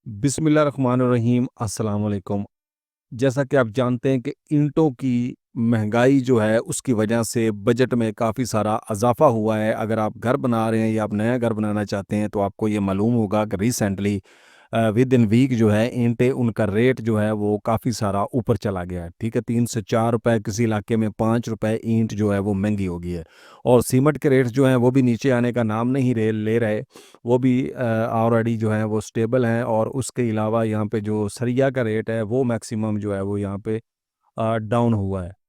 बिस्मिल्लाहिर्रहमानिर्रहीम अस्सलाम वालेकुम। जैसा कि आप जानते हैं कि ईंटों की महंगाई जो है उसकी वजह से बजट में काफ़ी सारा इज़ाफ़ा हुआ है। अगर आप घर बना रहे हैं या आप नया घर बनाना चाहते हैं तो आपको ये मालूम होगा कि रिसेंटली विद इन वीक जो है ईंटें उनका रेट जो है वो काफ़ी सारा ऊपर चला गया है। ठीक है, 3 से 4 रुपए, किसी इलाके में 5 रुपए ईंट जो है वो महंगी हो गई है। और सीमेंट के रेट्स जो हैं वो भी नीचे आने का नाम नहीं ले रहे। वो भी ऑलरेडी जो है वो स्टेबल हैं। और उसके अलावा यहाँ पे जो सरिया का रेट है वो मैक्सिमम जो है वो यहाँ पे डाउन हुआ है।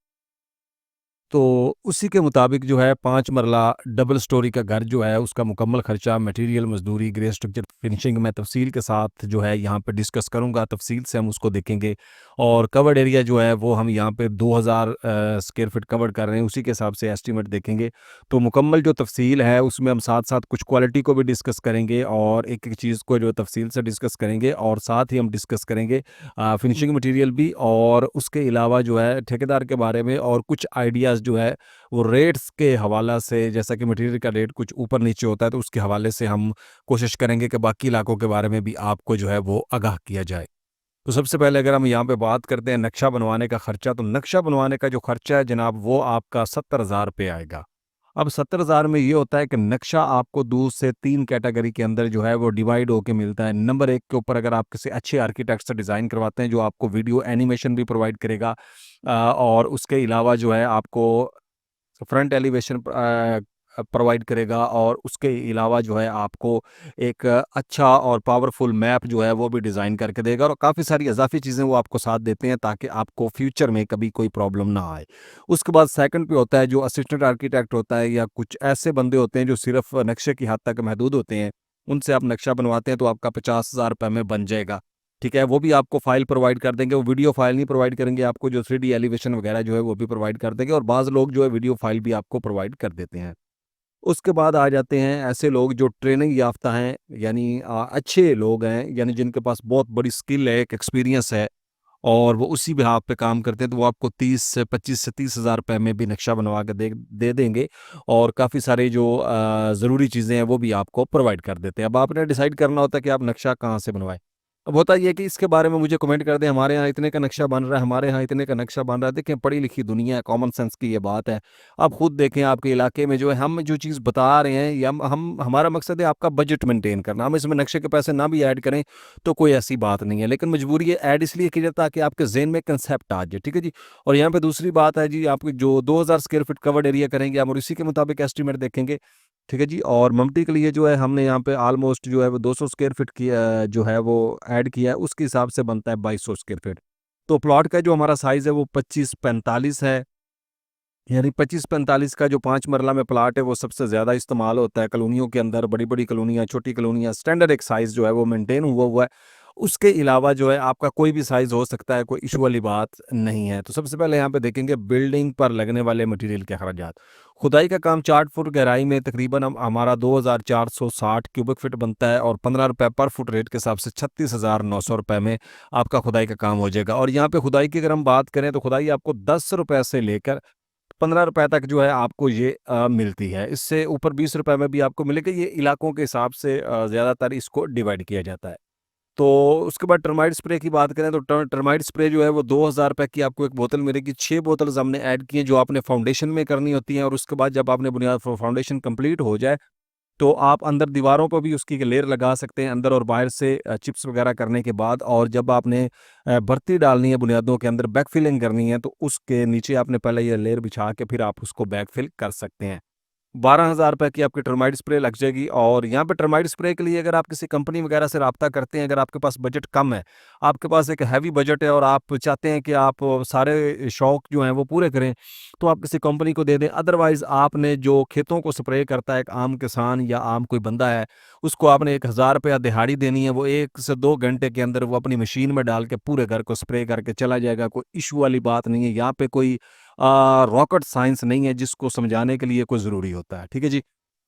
तो उसी के मुताबिक जो है 5 मरला डबल स्टोरी का घर जो है उसका मुकम्मल खर्चा, मटेरियल, मज़दूरी, ग्रे स्ट्रक्चर, फिनिशिंग मैं तफ़सील के साथ जो है यहाँ पे डिस्कस करूँगा। तफ़सील से हम उसको देखेंगे। और कवर्ड एरिया जो है वो हम यहाँ पे 2000 स्क्वायर फीट कवर्ड कर रहे हैं, उसी के हिसाब से एस्टीमेट देखेंगे। तो मुकम्मल जो तफ़सील है उसमें हम साथ-साथ कुछ क्वालिटी को भी डिस्कस करेंगे और एक-एक चीज़ को जो तफ़सील से डिस्कस करेंगे। और साथ ही हम डिस्कस करेंगे फिनिशिंग मटेरियल भी, और उसके अलावा जो है ठेकेदार के बारे में और कुछ आइडियाज़ जो है वो रेट्स के हवाला से। जैसा कि मटेरियल का रेट कुछ ऊपर नीचे होता है तो उसके हवाले से हम कोशिश करेंगे कि बाकी इलाकों के बारे में भी आपको जो है वो आगाह किया जाए। तो सबसे पहले अगर हम यहाँ पे बात करते हैं नक्शा बनवाने का खर्चा, तो नक्शा बनवाने का जो खर्चा है जनाब वो आपका 70,000 रुपये आएगा। अब 70,000 में ये होता है कि नक्शा आपको 2 से 3 कैटेगरी के अंदर जो है वो डिवाइड होके मिलता है। नंबर 1 के ऊपर अगर आप किसी अच्छे आर्किटेक्ट से डिज़ाइन करवाते हैं जो आपको वीडियो एनिमेशन भी प्रोवाइड करेगा, और उसके अलावा जो है आपको फ्रंट एलिवेशन प्रोवाइड करेगा, और उसके अलावा जो है आपको एक अच्छा और पावरफुल मैप जो है वो भी डिज़ाइन करके देगा, और काफ़ी सारी इजाफी चीज़ें वो आपको साथ देते हैं ताकि आपको फ्यूचर में कभी कोई प्रॉब्लम ना आए। उसके बाद सेकंड पे होता है जो असिस्टेंट आर्किटेक्ट होता है, या कुछ ऐसे बंदे होते हैं जो सिर्फ नक्शे की हद तक महदूद होते हैं। उनसे आप नक्शा बनवाते हैं तो आपका 50,000 रुपये में बन जाएगा। ठीक है, वो भी आपको फ़ाइल प्रोवाइड कर देंगे। वो वीडियो फ़ाइल नहीं प्रोवाइड करेंगे आपको, जो 3D एलिवेशन वगैरह जो है वो भी प्रोवाइड कर देंगे, और बाज़ लोग जो है वीडियो फ़ाइल भी आपको प्रोवाइड कर देते हैं। उसके बाद आ जाते हैं ऐसे लोग जो ट्रेनिंग याफ़्ता हैं, यानी अच्छे लोग हैं, यानी जिनके पास बहुत बड़ी स्किल है, एक एक्सपीरियंस है, और वो उसी बिहाफ़ पे काम करते हैं, तो वो आपको 30 से 25 से 30,000 रुपए में भी नक्शा बनवा के दे देंगे, और काफ़ी सारे जो ज़रूरी चीज़ें हैं वो भी आपको प्रोवाइड कर देते हैं। अब आपने डिसाइड करना होता है कि आप नक्शा कहाँ से बनवाएँ। अब होता ये है कि इसके बारे में मुझे कमेंट कर दें, हमारे यहाँ इतने का नक्शा बन रहा है, हमारे यहाँ इतने का नक्शा बन रहा है। देखें, पढ़ी लिखी दुनिया है, कॉमन सेंस की ये बात है। आप खुद देखें आपके इलाके में जो है हम जो चीज़ बता रहे हैं, या हम हमारा मकसद है आपका बजट मेंटेन करना। हम इसमें नक्शे के पैसे ना भी ऐड करें तो कोई ऐसी बात नहीं है, लेकिन मजबूरी है ऐड इसलिए की जाता है ताकि आपके ज़हन में कंसेप्ट आ जाए। ठीक है जी। और यहाँ पे दूसरी बात है जी, आपकी जो 2000 स्क्वायर फीट कवर्ड एरिया करेंगे हम, और इसी के मुताबिक एस्टीमेट देखेंगे। ठीक है जी। और मम्टी के लिए जो है हमने यहाँ पे ऑलमोस्ट जो है वो 200 स्क्वायर फीट की जो है वो ऐड किया है, उसके हिसाब से बनता है 2200 स्क्वायर फीट। तो प्लॉट का जो हमारा साइज़ है वो 25-45 है। यानी 25-45 का जो 5 मरला में प्लॉट है वो सबसे ज़्यादा इस्तेमाल होता है कॉलोनियों के अंदर, बड़ी-बड़ी कॉलोनियाँ, छोटी कॉलोनियाँ, स्टैंडर्ड एक साइज़ जो है वो मेंटेन हुआ है। उसके अलावा जो है आपका कोई भी साइज़ हो सकता है, कोई इश्यू वाली बात नहीं है। तो सबसे पहले यहाँ पे देखेंगे बिल्डिंग पर लगने वाले मटेरियल के अखराजात। खुदाई का काम 4 फुट गहराई में तकरीबन हमारा 2460 क्यूबिक फीट बनता है, और ₹15 पर फुट रेट के हिसाब से 36,900 रुपए में आपका खुदाई का काम हो जाएगा। और यहाँ पे खुदाई की अगर हम बात करें तो खुदाई आपको ₹10 से लेकर ₹15 तक जो है आपको ये मिलती है। इससे ऊपर ₹20 में भी आपको मिलेगा। ये इलाकों के हिसाब से ज़्यादातर इसको डिवाइड किया जाता है। तो उसके बाद टर्माइट स्प्रे की बात करें तो टर्माइट स्प्रे जो है वो ₹2000 की आपको एक बोतल मिलेगी। 6 बोतल्स हमने ऐड की हैं जो आपने फाउंडेशन में करनी होती हैं, और उसके बाद जब आपने बुनियाद फाउंडेशन कंप्लीट हो जाए तो आप अंदर दीवारों पर भी उसकी लेयर लगा सकते हैं, अंदर और बाहर से चिप्स वगैरह करने के बाद। और जब आपने भर्ती डालनी है बुनियादों के अंदर, बैकफिलिंग करनी है, तो उसके नीचे आपने पहले ये लेयर बिछा के फिर आप उसको बैकफिल कर सकते हैं। ₹12,000 की आपकी टर्माइट स्प्रे लग जाएगी। और यहाँ पे टर्माइट स्प्रे के लिए अगर आप किसी कंपनी वगैरह से राब्ता करते हैं, अगर आपके पास बजट कम है, आपके पास एक हैवी बजट है, और आप चाहते हैं कि आप सारे शौक जो हैं वो पूरे करें, तो आप किसी कंपनी को दे दें। अदरवाइज़ आपने जो खेतों को स्प्रे करता है एक आम किसान या आम कोई बंदा है, उसको आपने ₹1000 दिहाड़ी देनी है। वो 1 से 2 घंटे के अंदर वो अपनी मशीन में डाल के पूरे घर को स्प्रे करके चला जाएगा। कोई इश्यू वाली बात नहीं है। यहाँ पे कोई रॉकेट साइंस नहीं है जिसको समझाने के लिए कोई ज़रूरी होता है। ठीक है जी।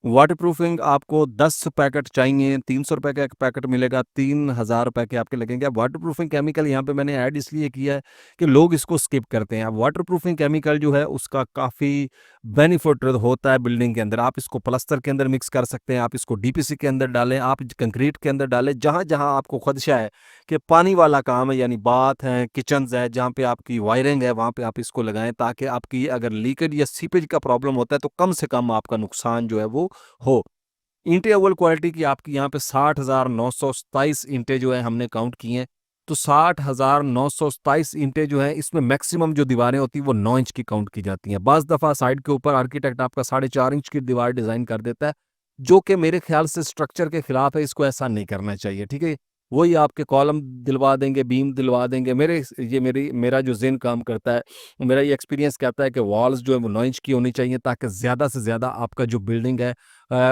वाटरप्रूफिंग आपको 10 पैकेट चाहिए, ₹300 का 1 पैकेट मिलेगा, ₹3000 के आपके लगेंगे। अब वाटरप्रूफिंग केमिकल यहाँ पे मैंने ऐड इसलिए किया है कि लोग इसको स्किप करते हैं। अब वाटरप्रूफिंग केमिकल जो है उसका काफ़ी बेनिफिट होता है बिल्डिंग के अंदर। आप इसको प्लास्टर के अंदर मिक्स कर सकते हैं, आप इसको डीपीसी के अंदर डालें, आप कंक्रीट के अंदर डालें, जहाँ जहाँ आपको खदशा है कि पानी वाला काम है, यानी बाथ है, किचन है, जहाँ पे आपकी वायरिंग है, वहाँ पे आप इसको लगाएं, ताकि आपकी अगर लीकेज या सीपेज का प्रॉब्लम होता है तो कम से कम आपका नुकसान जो है वो हो। ईंटें अव्वल क्वालिटी की आपकी यहाँ पे 60,927 ईंटें जो है हमने काउंट की हैं। तो 60,927 ईंटें जो हैं, इसमें मैक्सिमम जो दीवारें होती हैं वो 9 इंच की काउंट की जाती हैं। बाज़ दफ़ा साइड के ऊपर आर्किटेक्ट आपका 4.5 इंच की दीवार डिज़ाइन कर देता है, जो कि मेरे ख्याल से स्ट्रक्चर के खिलाफ है, इसको ऐसा नहीं करना चाहिए, ठीक है? वही आपके कॉलम दिलवा देंगे, बीम दिलवा देंगे। मेरा जो ज़हन काम करता है, मेरा ये एक्सपीरियंस कहता है कि वॉल्स जो है वो 9 इंच की होनी चाहिए, ताकि ज़्यादा से ज़्यादा आपका जो बिल्डिंग है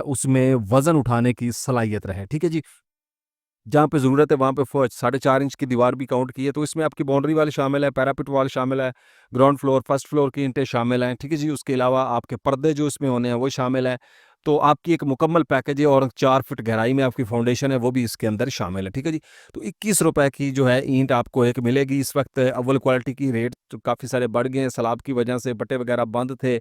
उसमें वज़न उठाने की सलाहियत रहे, ठीक है जी? जहाँ पे ज़रूरत है वहाँ पे 4.5 इंच की दीवार भी काउंट की है, तो इसमें आपकी बाउंड्री वाल शामिल है, पैरापेट वाल शामिल है, ग्राउंड फ्लोर, फर्स्ट फ्लोर की ईंटें शामिल हैं, ठीक है जी? उसके अलावा आपके पर्दे जो इसमें होने हैं वो शामिल हैं। तो आपकी एक मुकम्मल पैकेज है, और 4 फुट गहराई में आपकी फाउंडेशन है, वो भी इसके अंदर शामिल है, ठीक है जी? तो ₹21 की जो है ईंट आपको एक मिलेगी। इस वक्त अव्वल क्वालिटी की रेट तो काफ़ी सारे बढ़ गए हैं, सैलाब की वजह से बट्टे वगैरह बंद थे,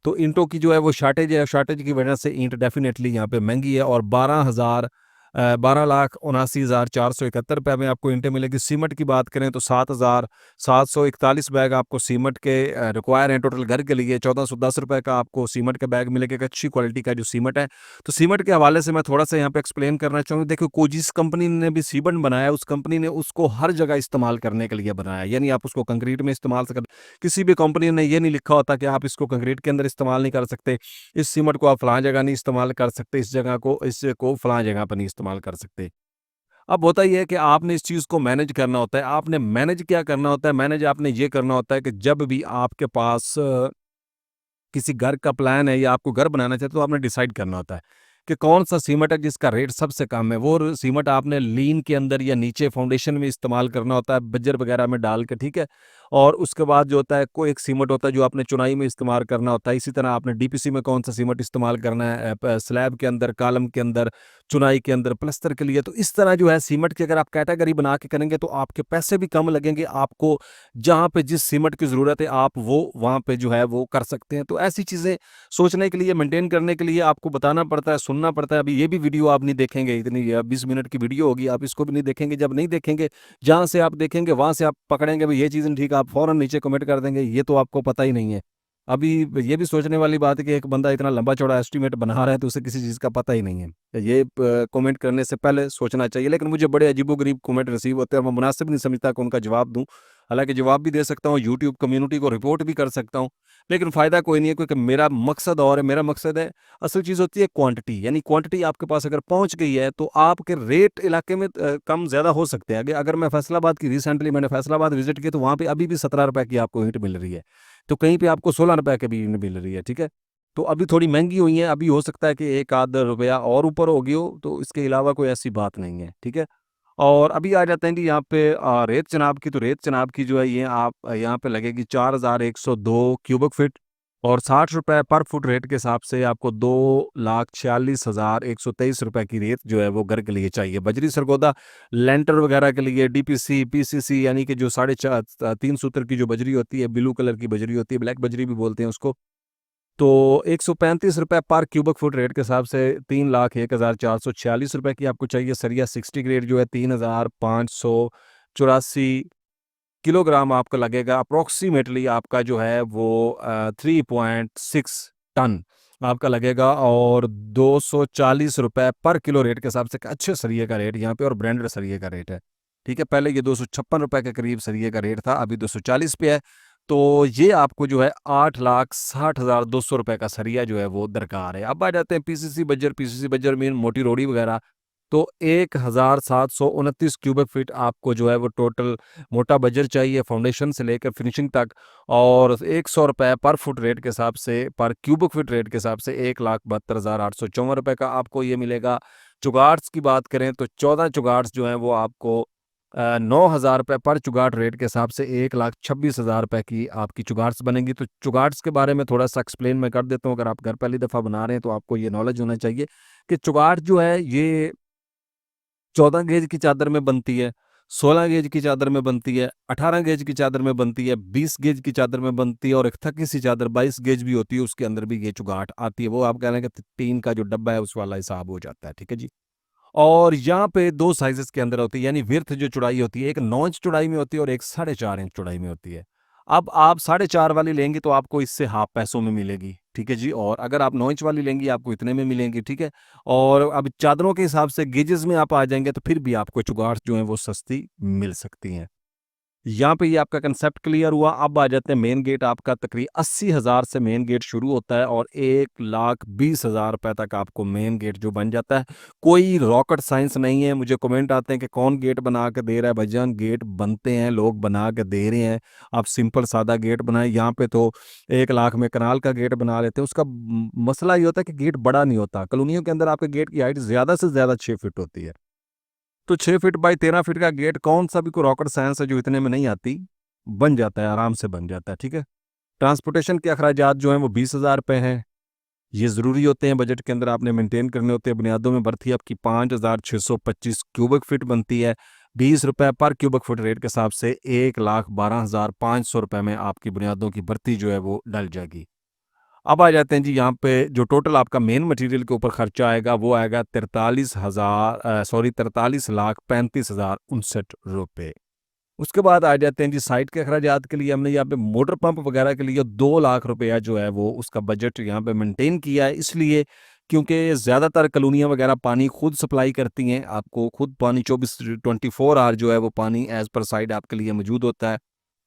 तो ईंटों की जो है वो शॉर्टेज है, शॉर्टेज की वजह से ईंट डेफिनेटली यहाँ पे महंगी है। और 12,79,471 में आपको ईंटें मिलेगी। सीमेंट की बात करें तो 7,741 बैग आपको सीमेंट के रिक्वायर हैं टोटल घर के लिए। ₹1,410 का आपको सीमेंट का बैग मिलेगा, एक अच्छी क्वालिटी का जो सीमेंट है। तो सीमेंट के हवाले से मैं थोड़ा सा यहाँ पे एक्सप्लेन करना चाहूँगा। देखो, जिस कंपनी ने भी सीमेंट बनाया, उस कंपनी ने उसको हर जगह इस्तेमाल करने के लिए बनाया, यानी आप उसको कंक्रीट में इस्तेमाल कर, किसी भी कंपनी ने ये नहीं लिखा होता कि आप इसको कंक्रीट के अंदर इस्तेमाल नहीं कर सकते, इस सीमेंट को आप फलां जगह नहीं इस्तेमाल कर सकते, इसको फलां जगह पर नहीं इस्तेमाल कर सकते। अब होता ये है कि आपने इस चीज़ को मैनेज करना होता है। आपने मैनेज क्या करना होता है? मैनेज आपने ये करना होता है कि जब भी आपके पास किसी घर का प्लान है या आपको घर बनाना चाहते हो, तो आपने डिसाइड करना होता है कि कौन सा सीमेंट है जिसका रेट सबसे कम है। वो सीमेंट आपने लीन के अंदर या नीचे फाउंडेशन में इस्तेमाल करना होता है, बज्जर वगैरह में डाल के, ठीक है? और उसके बाद जो होता है, कोई एक सीमेंट होता है जो आपने चुनाई में इस्तेमाल करना होता है। इसी तरह आपने डीपीसी में कौन सा सीमेंट इस्तेमाल करना है, स्लैब के अंदर, कॉलम के अंदर, चुनाई के अंदर, प्लस्तर के लिए। तो इस तरह जो है सीमेंट की अगर आप कैटेगरी बना के करेंगे तो आपके पैसे भी कम लगेंगे। आपको जहाँ पे जिस सीमेंट की ज़रूरत है, आप वो वहाँ पे जो है वो कर सकते हैं। तो ऐसी चीज़ें सोचने के लिए, मेंटेन करने के लिए आपको बताना पड़ता है, सुनना पड़ता है। अभी ये भी वीडियो आप नहीं देखेंगे, इतनी 20 मिनट की वीडियो होगी, आप इसको भी नहीं देखेंगे। जब नहीं देखेंगे, जहाँ से आप देखेंगे वहाँ से आप पकड़ेंगे भाई ये चीज़ नहीं ठीक, आप फ़ौरन नीचे कमेंट कर देंगे, ये तो आपको पता ही नहीं है। अभी ये भी सोचने वाली बात है कि एक बंदा इतना लंबा चौड़ा एस्टीमेट बना रहा है तो उसे किसी चीज़ का पता ही नहीं है। ये कमेंट करने से पहले सोचना चाहिए। लेकिन मुझे बड़े अजीबो-गरीब कमेंट रिसीव होते हैं और मैं मुनासिब नहीं समझता कि उनका जवाब दूँ। हालाँकि जवाब भी दे सकता हूँ, यूट्यूब कम्युनिटी को रिपोर्ट भी कर सकता हूँ, लेकिन फ़ायदा कोई नहीं है, क्योंकि मेरा मकसद और है। मेरा मकसद है, असल चीज़ होती है क्वांटिटी, यानी क्वांटिटी आपके पास अगर पहुँच गई है तो आपके रेट इलाके में कम ज़्यादा हो सकते हैं। अगर मैं फैसलाबाद की, रिसेंटली मैंने फैसलाबाद विज़िट किया, तो वहाँ पे अभी भी ₹17 की आपको ईंट मिल रही है। तो कहीं पे आपको ₹16 की भी ईंट मिल रही है, ठीक है? तो अभी थोड़ी महँगी हुई हैं, अभी हो सकता है कि 1 आध रुपया और ऊपर हो गई हो, तो इसके अलावा कोई ऐसी बात नहीं है, ठीक है? और अभी आ जाते हैं जी यहाँ पे रेत चनाब की। तो रेत चनाब की जो है ये आप यहाँ पे लगेगी 4102 क्यूबिक फीट, और ₹60 पर फुट रेट के हिसाब से आपको ₹2,46,123 की रेत जो है वो घर के लिए चाहिए। बजरी सरगोदा लेंटर वगैरह के लिए, डीपीसी, पीसीसी, यानी कि जो 3 सूत्र की जो बजरी होती है, ब्लू कलर की बजरी होती है, ब्लैक बजरी भी बोलते हैं उसको। तो ₹135 पर क्यूबिक फुट रेट के हिसाब से ₹3,01,446 की आपको चाहिए। सरिया 60 ग्रेड जो है 3,584 किलोग्राम आपका लगेगा। अप्रॉक्सीमेटली आपका जो है वो 3.6 टन आपका लगेगा, और ₹240 पर किलो रेट के हिसाब से एक अच्छे सरिये का रेट यहाँ पे, और ब्रांडेड सरिये का रेट है, ठीक है? पहले ये ₹256 के करीब सरिये का रेट था, अभी 240 पे है। तो ये आपको जो है ₹8,60,200 का सरिया जो है वो दरकार है। अब आ जाते हैं पीसीसी बज्जर मीन मोटी रोड़ी वगैरह। तो 1,729 क्यूबिक फीट आपको जो है वो टोटल मोटा बजर चाहिए, फाउंडेशन से लेकर फिनिशिंग तक। और ₹100 पर फुट रेट के हिसाब से, पर क्यूबिक फीट रेट के हिसाब से ₹1,72,854 का आपको ये मिलेगा। चुगाट्स की बात करें तो 14 चुगाट्स जो हैं वो आपको ₹9,000 पर चुगाट रेट के हिसाब से ₹1,26,000 की आपकी चुगाट्स बनेंगी। तो चुगाट्स के बारे में थोड़ा सा एक्सप्लेन मैं कर देता हूँ। अगर आप घर पहली दफ़ा बना रहे हैं तो आपको ये नॉलेज होना चाहिए कि चुगाट जो है ये 14 गेज की चादर में बनती है। 16 गेज की चादर में बनती है, 18 गेज की चादर में बनती है, 20 गेज की चादर में बनती है, और एक थकी सी चादर 22 गेज भी होती है, उसके अंदर भी ये चुगाट आती है। वो आप कह रहे हैं कि टीन का जो डब्बा है उस वाला हिसाब हो जाता है, ठीक है जी। और यहाँ पे दो साइजेस के अंदर होती है, यानी विर्थ जो चौड़ाई होती है, एक 9 इंच चौड़ाई में होती है और एक 4.5 इंच चौड़ाई में होती है। अब आप 4.5 वाली लेंगे तो आपको इससे हाफ पैसों में मिलेगी, ठीक है जी। और अगर आप 9 इंच वाली लेंगी आपको इतने में मिलेंगी, ठीक है। और अब चादरों के हिसाब से गेजेस में आप आ जाएंगे तो फिर भी आपको चुगाड़ जो है वो सस्ती मिल सकती हैं। यहाँ पे ये आपका कंसेप्ट क्लियर हुआ। अब आ जाते हैं मेन गेट। आपका तकरीबन 80,000 से मेन गेट शुरू होता है और 1,20,000 रुपए तक आपको मेन गेट जो बन जाता है। कोई रॉकेट साइंस नहीं है। मुझे कमेंट आते हैं कि कौन गेट बना के दे रहा है। भाईजान गेट बनते हैं, लोग बना के दे रहे हैं। आप सिंपल सादा गेट बनाएं। यहाँ पे तो 1 लाख में कनाल का गेट बना लेते हैं। उसका मसला ये होता है कि गेट बड़ा नहीं होता। कॉलोनियों के अंदर आपके गेट की हाइट ज्यादा से ज्यादा 6 फीट होती है। तो 6 फीट बाई 13 फीट का गेट कौन सा भी कोई रॉकेट साइंस है जो इतने में नहीं आती, बन जाता है, आराम से बन जाता है, ठीक है। ट्रांसपोर्टेशन के अखराजात जो हैं वो 20,000 रुपये हैं। ये ज़रूरी होते हैं, बजट के अंदर आपने मेंटेन करने होते हैं। बुनियादों में भर्ती आपकी 5,625 क्यूबिक फीट बनती है। 20 रुपये पर क्यूबिक फुट रेट के हिसाब से 1,12,500 रुपये में आपकी बुनियादों की भर्ती जो है वो डल जाएगी। अब आ जाते हैं जी यहाँ पे जो टोटल आपका मेन मटेरियल के ऊपर खर्चा आएगा वो आएगा 43,35,59 रुपये। उसके बाद आ जाते हैं जी साइट के अखराजात के लिए। हमने यहाँ पे मोटर पंप वगैरह के लिए 2 लाख रुपया जो है वो उसका बजट यहाँ पे मेंटेन किया है, इसलिए क्योंकि ज़्यादातर कॉलोनियाँ वगैरह पानी खुद सप्लाई करती हैं। आपको खुद पानी 24 आवर जो है वो पानी एज पर साइड आपके लिए मौजूद होता है,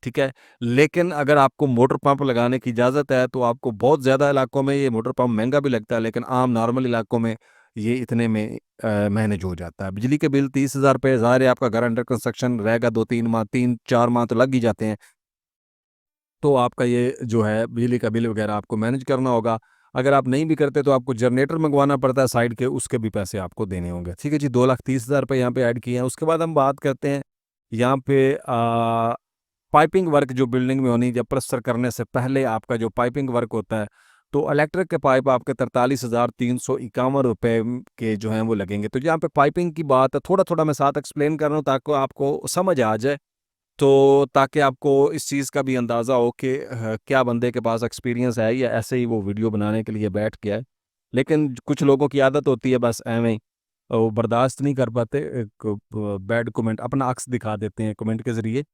ठीक है। लेकिन अगर आपको मोटर पंप लगाने की इजाज़त है तो आपको बहुत ज़्यादा इलाकों में ये मोटर पंप महंगा भी लगता है, लेकिन आम नॉर्मल इलाकों में ये इतने में मैनेज हो जाता है। बिजली के बिल 30,000 रुपये, ज़ाहिर है आपका घर अंडर कंस्ट्रक्शन रहेगा, 2-3 माह, 3-4 माह तो लग ही जाते हैं। तो आपका ये जो है बिजली का बिल वगैरह आपको मैनेज करना होगा। अगर आप नहीं भी करते तो आपको जनरेटर मंगवाना पड़ता है साइड के, उसके भी पैसे आपको देने होंगे, ठीक है जी। 2,30,000 रुपये यहाँ पे ऐड किए हैं। उसके बाद हम बात करते हैं यहाँ पे पाइपिंग वर्क जो बिल्डिंग में होनी, जब प्लस्तर करने से पहले आपका जो पाइपिंग वर्क होता है, तो इलेक्ट्रिक के पाइप आपके 43,351 रुपये के जो हैं वो लगेंगे। तो यहाँ पे पाइपिंग की बात है, थोड़ा थोड़ा मैं साथ एक्सप्लेन कर रहा हूँ ताकि आपको समझ आ जाए, तो ताकि आपको इस चीज़ का भी अंदाज़ा हो कि क्या बंदे के पास एक्सपीरियंस है या ऐसे ही वो वीडियो बनाने के लिए बैठ गया है। लेकिन कुछ लोगों की आदत होती है बस एवें ही, वो बर्दाश्त नहीं कर पाते, बैड कमेंट अपना अक्स दिखा देते हैं कमेंट के ज़रिए।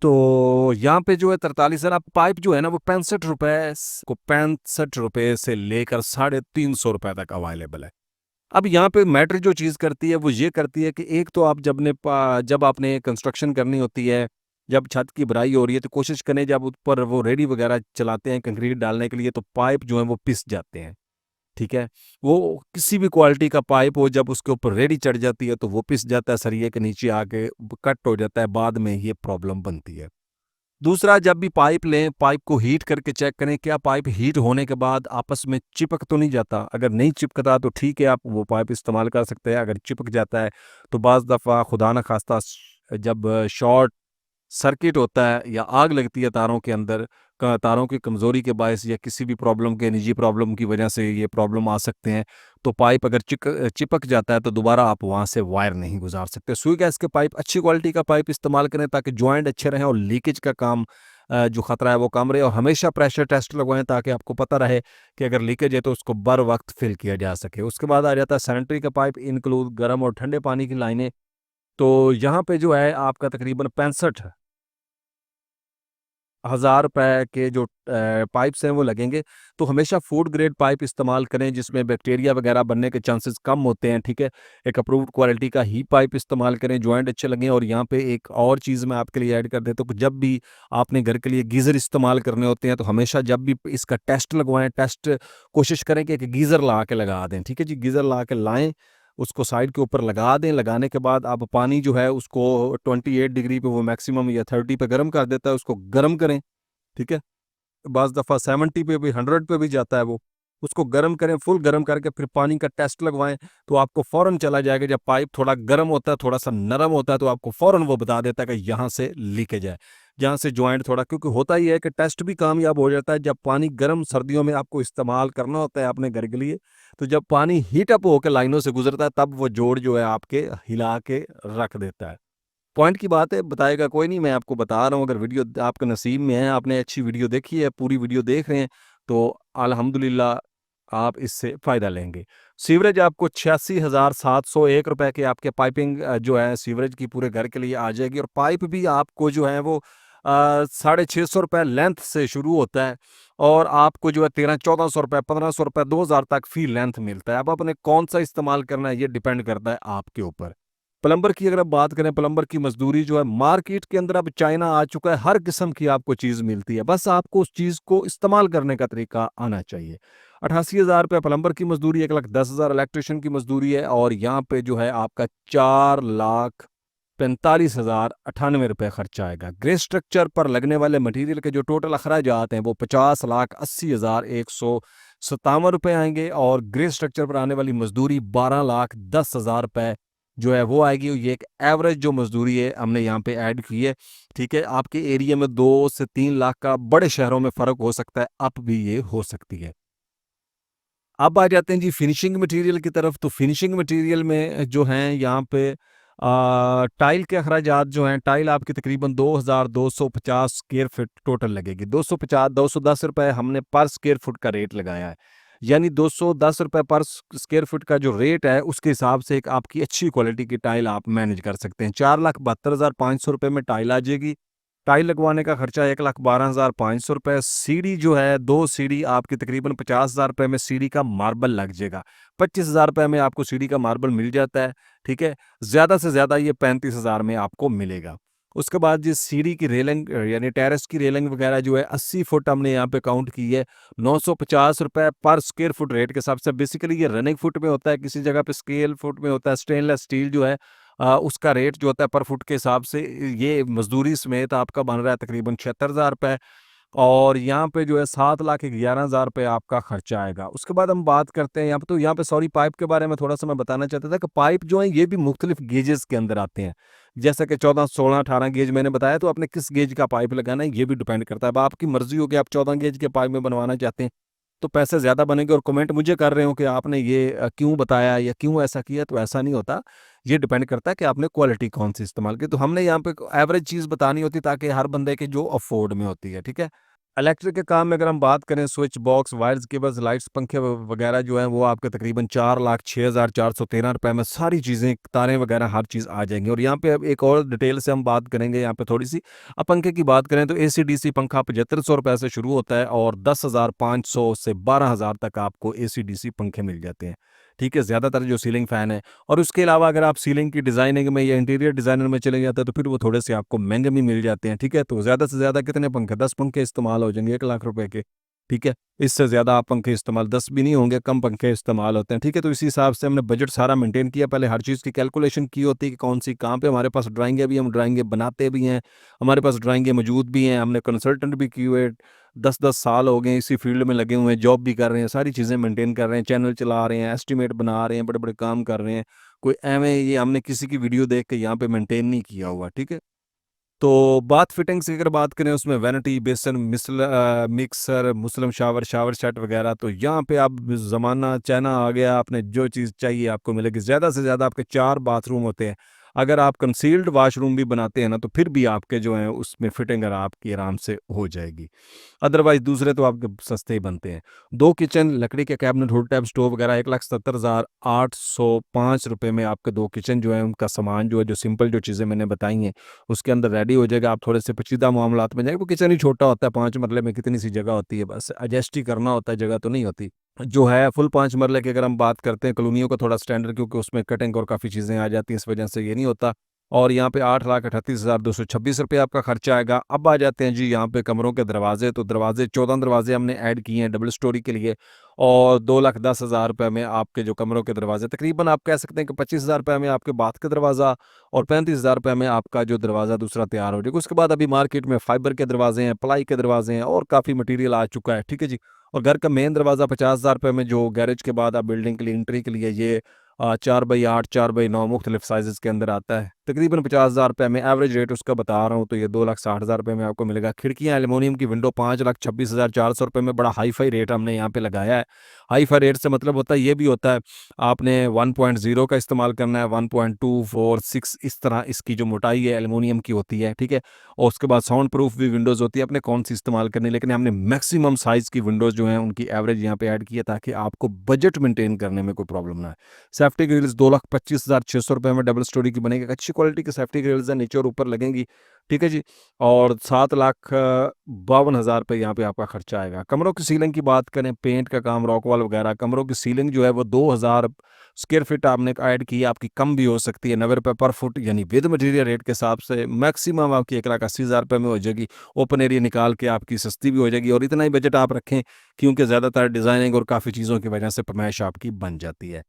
तो यहाँ पे जो है 43,000, आप पाइप जो है ना वो 65 रुपए से लेकर 350 रुपए तक अवेलेबल है। अब यहाँ पे मैटर जो चीज़ करती है वो ये करती है कि एक तो आप जब आपने कंस्ट्रक्शन करनी होती है, जब छत की भराई हो रही है, तो कोशिश करें जब ऊपर वो रेडी वगैरह चलाते हैं कंक्रीट डालने के लिए तो पाइप जो है वो पिस जाते हैं, ठीक है। वो किसी भी क्वालिटी का पाइप हो, जब उसके ऊपर रेडी चढ़ जाती है तो वो पिस जाता है, सरिये के नीचे आके कट हो जाता है, बाद में ये प्रॉब्लम बनती है। दूसरा, जब भी पाइप लें, पाइप को हीट करके चेक करें, क्या पाइप हीट होने के बाद आपस में चिपक तो नहीं जाता। अगर नहीं चिपकता तो ठीक है, आप वो पाइप इस्तेमाल कर सकते हैं। अगर चिपक जाता है तो बाज़ दफ़ा खुदा न खास्ता जब शॉर्ट सर्किट होता है या आग लगती है तारों के अंदर, तारों की कमज़ोरी के बायस या किसी भी प्रॉब्लम के निजी प्रॉब्लम की वजह से ये प्रॉब्लम आ सकते हैं। तो पाइप अगर चिपक जाता है तो दोबारा आप वहाँ से वायर नहीं गुजार सकते। सुई गैस के पाइप, अच्छी क्वालिटी का पाइप इस्तेमाल करें ताकि जॉइंट अच्छे रहें और लीकेज का काम जो ख़तरा है वो कम रहे। और हमेशा प्रेशर टेस्ट लगवाएं ताकि आपको पता रहे कि अगर लीकेज है तो उसको बर वक्त फिल किया जा सके। उसके बाद आ जाता है सैनिटरी का पाइप, इंक्लूड गर्म और ठंडे पानी की लाइनें। तो यहाँ पे जो है आपका तकरीबन 65,000 रुपए के जो पाइप्स हैं वो लगेंगे। तो हमेशा फूड ग्रेड पाइप इस्तेमाल करें जिसमें बैक्टीरिया वगैरह बनने के चांसेस कम होते हैं, ठीक है। एक अप्रूव्ड क्वालिटी का ही पाइप इस्तेमाल करें, जॉइंट अच्छे लगें। और यहाँ पे एक और चीज़ मैं आपके लिए ऐड कर देता हूँ कि जब भी आपने घर के लिए गीज़र इस्तेमाल करने होते हैं तो हमेशा जब भी इसका टेस्ट लगवाएं, टेस्ट कोशिश करें कि एक गीज़र ला के लगा दें, ठीक है जी। गीज़र ला के लाएँ, उसको साइड के ऊपर लगा दें। लगाने के बाद आप पानी जो है उसको 28 डिग्री पे वो मैक्सिमम या 30 पे गर्म कर देता है, उसको गर्म करें, ठीक है। बाज़ दफ़ा 70 पे भी, 100 पे भी जाता है वो। उसको गर्म करें, फुल गर्म करके फिर पानी का टेस्ट लगवाएँ, तो आपको फ़ौरन चला जाएगा। जब पाइप थोड़ा गर्म होता है, थोड़ा-सा नरम होता है, तो आपको फ़ौरन वो बता देता है कि यहाँ से लीकेज है, यहाँ से जॉइंट थोड़ा, क्योंकि होता ये है कि टेस्ट भी कामयाब हो जाता है। जब पानी गर्म सर्दियों में आपको इस्तेमाल करना होता है अपने घर के लिए, तो जब पानी हीट अप होके लाइनों से गुज़रता है, तब वो जोड़ जो है आपके हिला के रख देता है। पॉइंट की बात है, बताएगा कोई नहीं, मैं आपको बता रहा हूँ। अगर वीडियो आपके नसीब में है, आपने अच्छी वीडियो देखी है, पूरी वीडियो देख रहे हैं, तो अल्हम्दुलिल्लाह आप इससे फ़ायदा लेंगे। सीवरेज आपको 86,701 रुपए के आपके पाइपिंग जो है सीवरेज की पूरे घर के लिए आ जाएगी, और पाइप भी आपको जो है वो 650 रुपए लेंथ से शुरू होता है, और आपको जो है 1300-1400 रुपए, 1500 रुपए, 2000 तक फी लेंथ मिलता है। अब आपने कौन-सा इस्तेमाल करना है, ये डिपेंड करता है आपके ऊपर। प्लम्बर की अगर आप बात करें, प्लम्बर की मज़दूरी जो है, मार्केट के अंदर अब चाइना आ चुका है, हर किस्म की आपको चीज़ मिलती है, बस आपको उस चीज़ को इस्तेमाल करने का तरीका आना चाहिए। 88,000 रुपए प्लम्बर की मज़दूरी, 1,10,000 इलेक्ट्रीशियन की मज़दूरी है, और यहाँ पे जो है आपका 4,45,098 रुपए खर्चा आएगा। ग्रे स्ट्रक्चर पर लगने वाले मटीरियल के जो टोटल अखराजात हैं वो 50,80,157 रुपए आएँगे, और ग्रे स्ट्रक्चर पर आने वाली मज़दूरी 12,10,000 रुपए जो है वो आएगी। ये एक एवरेज जो मज़दूरी है हमने यहाँ पे ऐड की है, ठीक है? आपके एरिया में 2 से 3 लाख का बड़े शहरों में फ़र्क हो सकता है, अप भी ये हो सकती है। अब आ जाते हैं जी फिनिशिंग मटीरियल की तरफ। तो फिनिशिंग मटीरियल में जो हैं यहाँ पे टाइल के अखराजात जो हैं, टाइल आपकी तकरीबन 2,250 स्क्वायर फीट टोटल लगेगी। 250 210 रुपए हमने पर स्क्वायर फुट का रेट लगाया है। यानी 210 रुपए पर स्क्वायर फुट का जो रेट है, उसके हिसाब से एक आपकी अच्छी क्वालिटी की टाइल आप मैनेज कर सकते हैं। 4,72,500 रुपए में टाइल आ जाएगी। टाइल लगवाने का खर्चा 1,12,500 रुपए। सीढ़ी जो है, 2 सीढ़ी आपकी तकरीबन 50,000 रुपए में सीढ़ी का मार्बल लग जाएगा। 25,000 रुपए में आपको सीढ़ी का मार्बल मिल जाता है, ठीक है? ज़्यादा से ज़्यादा ये 35,000 में आपको मिलेगा। उसके बाद जिस सीढ़ी की रेलिंग यानी टेरेस की रेलिंग वगैरह जो है 80 फुट हमने यहाँ पे काउंट की है। 950 रुपए पर स्क्वायर फुट रेट के हिसाब से। बेसिकली ये रनिंग फुट में होता है, किसी जगह पे स्केल फुट में होता है। स्टेनलेस स्टील जो है उसका रेट जो होता है पर फुट के हिसाब से, ये मज़दूरी समेत आपका बन रहा है तकरीबन 76,000 रुपए, और यहाँ पे जो है 7,11,000 रुपए आपका खर्चा आएगा। उसके बाद हम बात करते हैं यहाँ पे सॉरी पाइप के बारे में थोड़ा-सा मैं बताना चाहता था कि पाइप जो हैं ये भी मुख्तलिफ गेजेस के अंदर आते हैं। जैसा कि 14, 16, 18 गेज मैंने बताया, तो आपने किस गेज का पाइप लगाना है ये भी डिपेंड करता है। अब आपकी मर्ज़ी हो कि आप 14 गेज के पाइप में बनवाना चाहते हैं, तो पैसे ज़्यादा बनेंगे, और कमेंट मुझे कर रहे हो कि आपने ये क्यों बताया या क्यों ऐसा किया, तो ऐसा नहीं होता। ये डिपेंड करता है कि आपने क्वालिटी कौन-सी इस्तेमाल की। तो हमने यहाँ पे एवरेज चीज़ बतानी होती है ताकि हर बंदे के जो अफ़ोर्ड में होती है, ठीक है? इलेक्ट्रिक के काम में अगर हम बात करें, switch box, wires, cables, lights, पंखे वगैरह जो हैं वो आपके तकरीबन 4,06,413 रुपए में सारी चीज़ें, तारें वगैरह हर चीज़ आ जाएँगी। और यहाँ पे अब एक और डिटेल से हम बात करेंगे यहाँ पे थोड़ी-सी। अब पंखे की बात करें तो एसी-डीसी पंखा 7500 रुपए से शुरू होता है, और 10,500 से 12,000 तक आपको एसी-डीसी पंखे मिल जाते हैं। ठीक है? ज़्यादातर जो सीलिंग फ़ैन है, और उसके अलावा अगर आप सीलिंग की डिज़ाइनिंग में या इंटीरियर डिज़ाइनर में चले जाते हैं, तो फिर वो थोड़े से आपको महँगे भी मिल जाते हैं, ठीक है? तो ज़्यादा से ज़्यादा कितने पंखे, 10 पंखे इस्तेमाल हो जाएँगे 1 लाख रुपए के, ठीक है? इससे ज़्यादा आप पंखे इस्तेमाल 10 भी नहीं होंगे, कम पंखे इस्तेमाल होते हैं, ठीक है? तो इसी हिसाब से हमने बजट सारा मेंटेन किया। पहले हर चीज़ की कैलकुलेशन की होती है कि कौन-सी कहाँ पे, हमारे पास ड्राइंगें भी, हम ड्राइंगें बनाते भी हैं, हमारे पास ड्राइंगें मौजूद भी हैं, हमने कंसल्टेंट भी किए हुए 10-10 साल हो गए हैं, इसी फील्ड में लगे हुए हैं, जॉब भी कर रहे हैं, सारी चीज़ें मेंटेन कर रहे हैं, चैनल चला रहे हैं, एस्टीमेट बना रहे हैं, बड़े-बड़े काम कर रहे हैं। कोई एवें ये हमने किसी की वीडियो देख के यहाँ पे मेंटेन नहीं किया हुआ, ठीक है? तो बाथ फिटिंग्स की अगर बात करें, उसमें vanity, basin, mixer, Muslim shower, shower set वगैरह, तो यहाँ पे आप ज़माना चाइना आ गया, आपने जो चीज़ चाहिए आपको मिलेगी। ज़्यादा से ज़्यादा आपके 4 बाथरूम होते हैं। अगर आप कंसील्ड वॉशरूम भी बनाते हैं ना, तो फिर भी आपके जो हैं उसमें फिटिंग अगर आपकी आराम से हो जाएगी। अदरवाइज़ दूसरे तो आपके सस्ते ही बनते हैं। 2 किचन, लकड़ी के कैबिनेट, हुड टैप स्टोव वगैरह 1,70,805 रुपए में आपके 2 किचन जो हैं उनका सामान जो है, जो सिंपल जो चीज़ें मैंने बताई हैं, उसके अंदर रेडी हो जाएगा। आप थोड़े से पेचीदा मामलात में जाएँगे, वो किचन ही छोटा होता है, 5 मरले में कितनी सी जगह होती है, बस एडजस्ट ही करना होता है, जगह तो नहीं होती। जो है फुल 5 मरले की अगर हम बात करते हैं, कॉलोनियों का थोड़ा स्टैंडर्ड, क्योंकि उसमें कटिंग और काफ़ी चीज़ें आ जाती हैं, इस वजह से ये नहीं होता। और यहाँ पे 8,38,226 रुपये आपका खर्चा आएगा। अब आ जाते हैं जी यहाँ पे कमरों के दरवाजे। तो दरवाजे 14 दरवाजे हमने ऐड किए हैं डबल स्टोरी के लिए, और 2,10,000 रुपये में आपके जो कमरों के दरवाजे, तकरीबन आप कह सकते हैं कि 25,000 रुपये में आपके बाथ का दरवाज़ा, और 35,000 रुपये में आपका जो दरवाज़ा दूसरा तैयार हो जाएगा। उसके बाद अभी मार्केट में फाइबर के दरवाजे हैं, प्लाई के दरवाजे हैं, और काफ़ी मटीरियल आ चुका है, ठीक है जी। और घर का मेन दरवाज़ा 50,000 रुपये में, जो गैरेज के बाद आप बिल्डिंग के लिए एंट्री के लिए, ये 4 बाई 8, 4 बाई 9 मुख्तलिफ साइज़ेज़ के अंदर आता है। तकरीबन 50,000 रुपये में एवरेज रेट उसका बता रहा हूँ, तो ये 2,60,000 रुपये में आपको मिलेगा। खिड़कियाँ एल्युमिनियम की विंडो 5,26,400 रुपये में, बड़ा हाई फाई रेट हमने यहाँ पे लगाया है। हाई फाई रेट से मतलब होता है ये भी होता है आपने 1.0 का इस्तेमाल करना है, 1.2, 4, 6 इस तरह इसकी जो मोटाई है एल्युमिनियम की होती है, ठीक है। और उसके बाद साउंड प्रूफ भी विंडोज़ होती है, आपने कौन सी इस्तेमाल करनी है, लेकिन हमने मैक्सिमम साइज़ की विंडोज़ जो हैं उनकी एवरेज यहाँ पे ऐड की है ताकि आपको बजट मेंटेन करने में कोई प्रॉब्लम ना आए। सेफ्टी ग्रिल्स 2,25,600 रुपये में डबल स्टोरी की बनेगी, अच्छी क्वालिटी की सेफ्टी ग्रिल्स हैं, नीचे और ऊपर लगेंगी, ठीक है जी। और 7,52,000 रुपये यहाँ पे आपका खर्चा आएगा। कमरों की सीलिंग की बात करें, पेंट का काम, रॉक वॉल वगैरह, कमरों की सीलिंग जो है वो 2,000 स्क्वायर फीट आपने ऐड की है, आपकी कम भी हो सकती है, 90 रुपये पर फुट यानी विद मटेरियल रेट के हिसाब से मैक्सिमम आपकी 1,80,000 रुपये में हो जाएगी। ओपन एरिया निकाल के आपकी सस्ती भी हो जाएगी, और इतना ही बजट आप रखें क्योंकि ज़्यादातर डिज़ाइनिंग और काफ़ी चीज़ों की वजह से फरमाइश आपकी बन जाती है।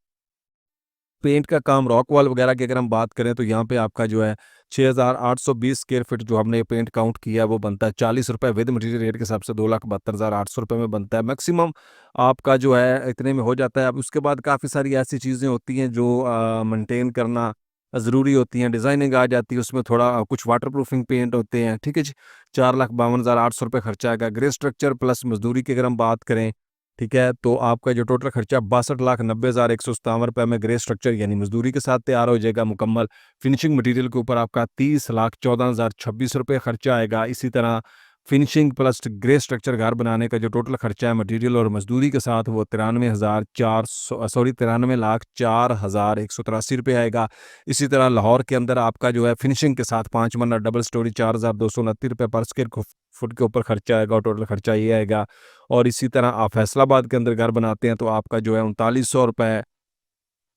पेंट का काम, रॉक वॉल वगैरह की अगर हम बात करें तो यहाँ पे आपका जो है 6,820 स्क्वायर फीट जो हमने पेंट काउंट किया है वो बनता है 40 रुपये, विद मटेरियल रेट के हिसाब से 2,72,800 रुपये में बनता है। मैक्सिमम आपका जो है इतने में हो जाता है। अब उसके बाद काफ़ी सारी ऐसी चीज़ें होती हैं जो मेंटेन करना ज़रूरी होती हैं, डिज़ाइनिंग आ जाती है उसमें, थोड़ा कुछ वाटर प्रूफिंग पेंट होते हैं, ठीक है जी। 4,52,800 रुपये खर्चा आएगा। ग्रे स्ट्रक्चर प्लस मजदूरी की अगर हम बात करें, ठीक है, तो आपका जो टोटल खर्चा 62,90,157 रुपये में ग्रे स्ट्रक्चर यानी मजदूरी के साथ तैयार हो जाएगा मुकम्मल। फिनिशिंग मटेरियल के ऊपर आपका 30,14,026 रुपये खर्चा आएगा। इसी तरह फिनिशिंग प्लस ग्रे स्ट्रक्चर घर बनाने का जो टोटल खर्चा है मटेरियल और मजदूरी के साथ वो 93,404,183 रुपये आएगा। इसी तरह लाहौर के अंदर आपका जो है फिनिशिंग के साथ 5 मरला डबल स्टोरी 4,229 रुपये पर स्क्वायर फुट के ऊपर खर्चा आएगा, और टोटल खर्चा ये आएगा। और इसी तरह आप फैसलाबाद के अंदर घर बनाते हैं तो आपका जो है 3900 रुपये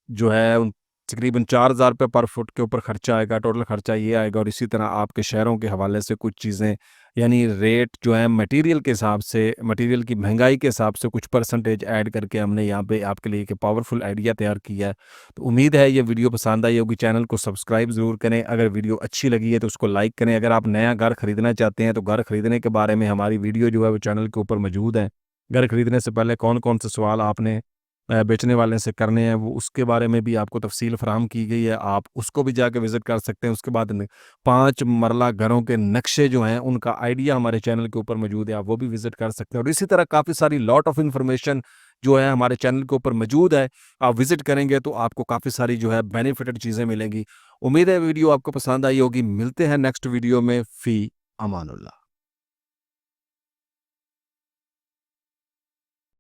जो है तकरीबन 4,000 रुपये पर फुट के ऊपर खर्चा आएगा, टोटल खर्चा ये आएगा। और इसी तरह आपके शहरों के हवाले से कुछ चीज़ें यानी रेट जो है मटेरियल के हिसाब से, मटेरियल की महंगाई के हिसाब से कुछ परसेंटेज ऐड करके हमने यहाँ पे आपके लिए एक पावरफुल आइडिया तैयार किया है। तो उम्मीद है ये वीडियो पसंद आई होगी। चैनल को सब्सक्राइब ज़रूर करें, अगर वीडियो अच्छी लगी है तो उसको लाइक करें। अगर आप नया घर खरीदना चाहते हैं तो घर खरीदने के बारे में हमारी वीडियो जो है वो चैनल के ऊपर मौजूद है। घर खरीदने से पहले कौन कौन से सवाल आपने बेचने वाले से करने हैं, वो उसके बारे में भी आपको तफ़सील फ़राहम की गई है, आप उसको भी जाके विज़िट कर सकते हैं। उसके बाद 5 मरला घरों के नक्शे जो हैं उनका आइडिया हमारे चैनल के ऊपर मौजूद है, आप वो भी विज़िट कर सकते हैं। और इसी तरह काफ़ी सारी लॉट ऑफ इन्फॉर्मेशन जो है हमारे चैनल के ऊपर मौजूद है, आप विज़िट करेंगे तो आपको काफ़ी सारी जो है बेनिफिटेड चीज़ें मिलेंगी। उम्मीद है वीडियो आपको पसंद आई होगी। मिलते हैं नेक्स्ट वीडियो में। फ़ी अमानुल्लाह।